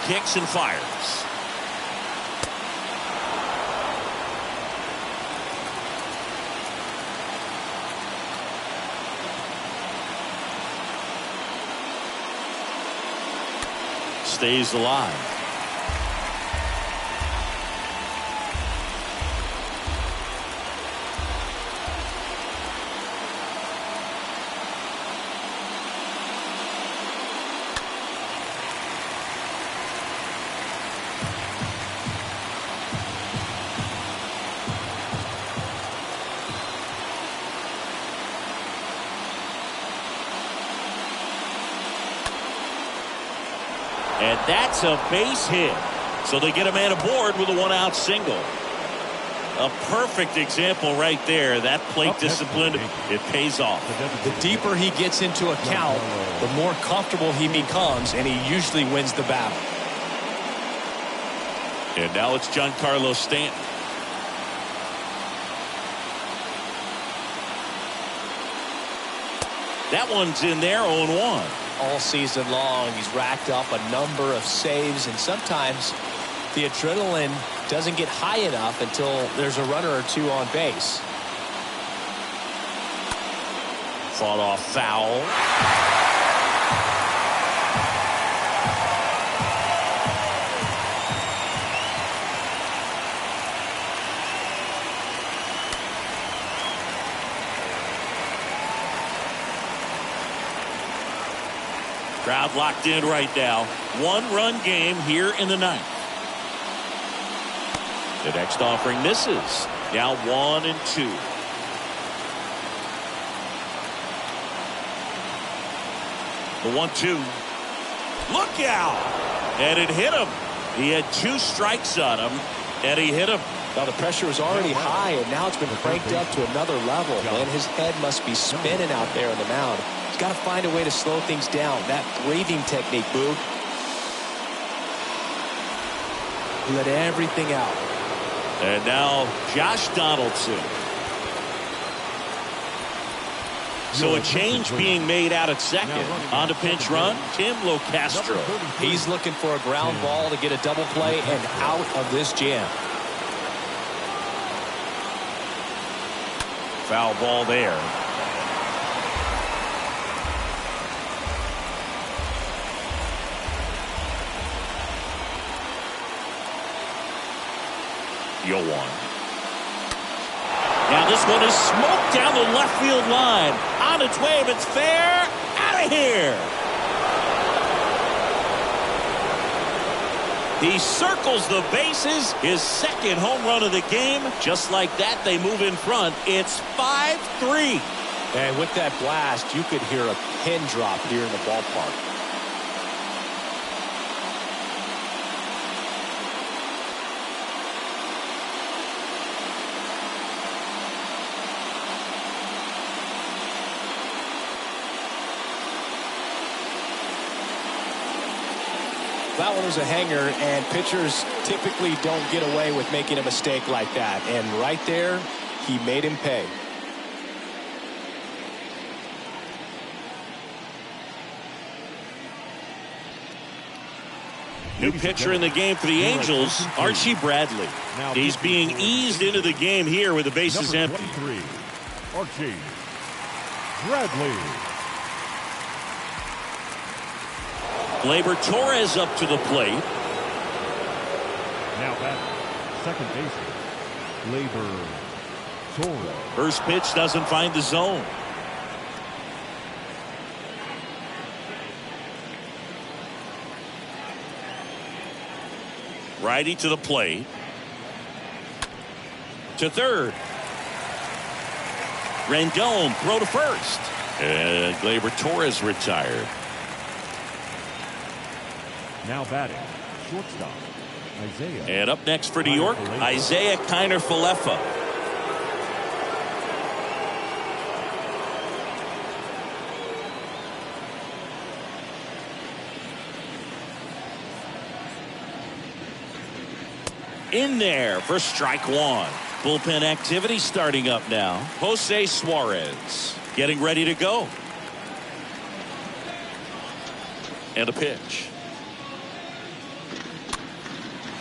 1-2. Kicks and fires. Stays alive. And that's a base hit. So they get a man aboard with a one-out single. A perfect example right there. That plate discipline, it pays off. The deeper he gets into a count, the more comfortable he becomes, and he usually wins the battle. And now it's Giancarlo Stanton. That one's in there, 0-1. All season long, he's racked up a number of saves, and sometimes the adrenaline doesn't get high enough until there's a runner or two on base. Fought off foul. Crowd locked in right now. One-run game here in the ninth. The next offering misses. Now 1-2. The 1-2. Look out! And it hit him. He had 2 strikes on him, and he hit him. Now the pressure was already high, and now it's been cranked up to another level. And his head must be spinning out there on the mound. He's got to find a way to slow things down. That breathing technique, Boog. Let everything out. And now Josh Donaldson. So a change being made out at second. On to pinch run, Tim Locastro. He's looking for a ground ball to get a double play and out of this jam. Foul ball there. One. Now this one is smoked down the left field line. On its way, if it's fair, out of here. He circles the bases, his second home run of the game. Just like that, they move in front. It's 5-3. And with that blast, you could hear a pin drop here in the ballpark. That one was a hanger, and pitchers typically don't get away with making a mistake like that. And right there, he made him pay. New pitcher in the game for the Angels, Archie Bradley. He's being eased into the game here with the bases empty. Archie Bradley. Gleyber Torres up to the plate. Now batting, second baseman, Gleyber Torres. First pitch doesn't find the zone. Righty to the plate. To third. Rendon throw to first. And Gleyber Torres retired. Now batting, shortstop, Isaiah. And up next for New York, Isaiah Kiner-Falefa. In there for strike one. Bullpen activity starting up now. Jose Suarez getting ready to go. And a pitch.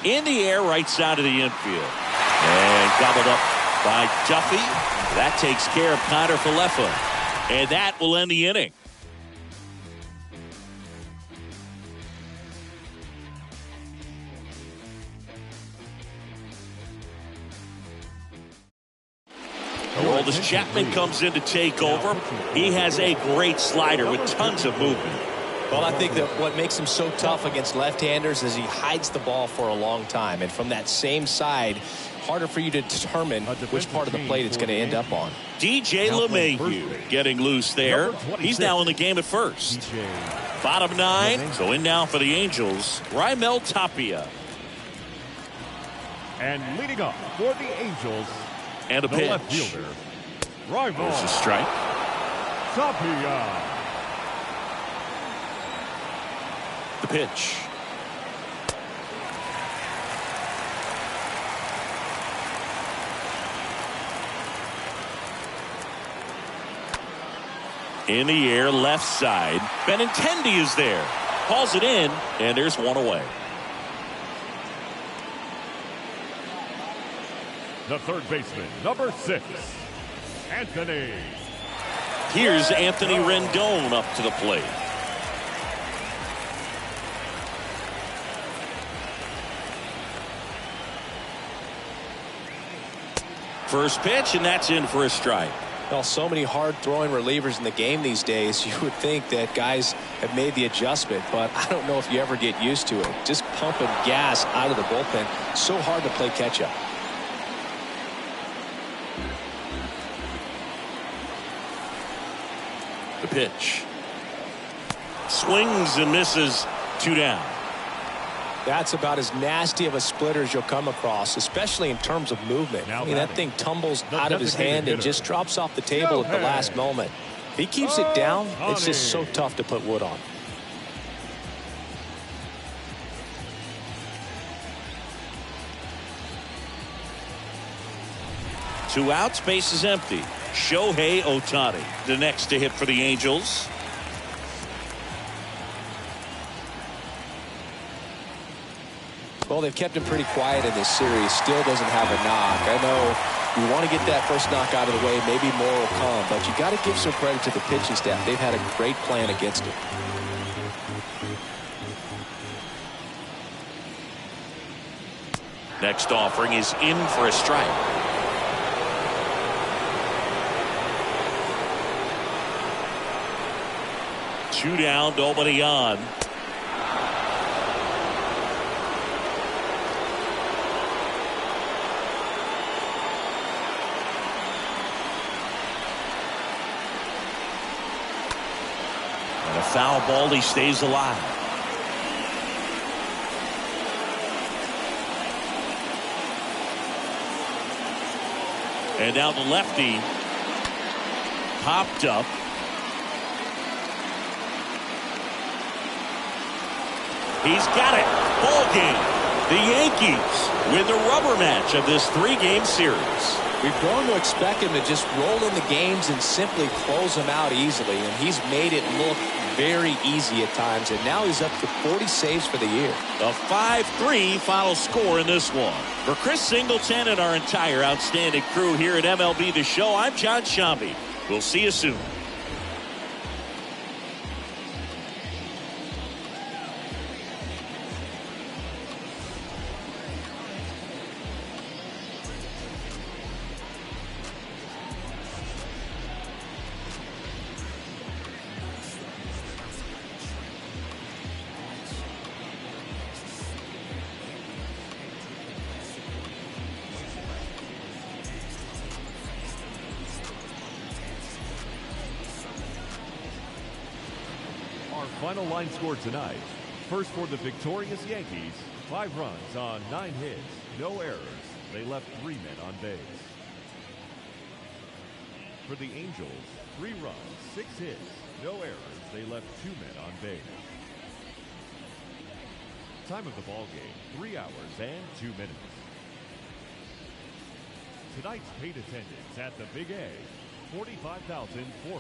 In the air, right side of the infield. And gobbled up by Duffy. That takes care of Kiner-Falefa. And that will end the inning. As Chapman comes in to take over, he has a great slider with tons of movement. Well, I think that what makes him so tough against left-handers is he hides the ball for a long time. And from that same side, harder for you to determine which part of the plate it's going to end up on. DJ LeMahieu getting loose there. He's now in the game at first. Bottom nine, so in now for the Angels, Raimel Tapia. And leading up for the Angels, and a the pitch. left fielder, Rival There's a strike. Tapia. The pitch. In the air, left side. Benintendi is there. Calls it in, and there's one away. The third baseman, number 6, Anthony. Here's Anthony Rendon up to the plate. First pitch, and that's in for a strike. Well, so many hard-throwing relievers in the game these days, you would think that guys have made the adjustment, but I don't know if you ever get used to it. Just pumping gas out of the bullpen, so hard to play catch-up. The pitch. Swings and misses. 2 down. That's about as nasty of a splitter as you'll come across, especially in terms of movement. I mean, that thing tumbles out of his hand and just drops off the table at the last moment. If he keeps it down, it's just so tough to put wood on. Two outs, base is empty. Shohei Ohtani, the next to hit for the Angels. Well, they've kept him pretty quiet in this series. Still doesn't have a knock. I know you want to get that first knock out of the way. Maybe more will come, but you got to give some credit to the pitching staff. They've had a great plan against it. Next offering is in for a strike. Two down, nobody on. And a foul ball, he stays alive. And now the lefty popped up. He's got it. Ball game. The Yankees win the rubber match of this 3-game series. We've grown to expect him to just roll in the games and simply close them out easily, and he's made it look very easy at times, and now he's up to 40 saves for the year. A 5-3 final score in this one. For Chris Singleton and our entire outstanding crew here at MLB The Show, I'm John Shambi. We'll see you soon. Final line score tonight. First for the victorious Yankees, 5 runs on 9 hits, no errors. They left 3 men on base. For the Angels, 3 runs, 6 hits, no errors. They left 2 men on base. Time of the ball game, 3 hours and 2 minutes. Tonight's paid attendance at the Big A, 45,400.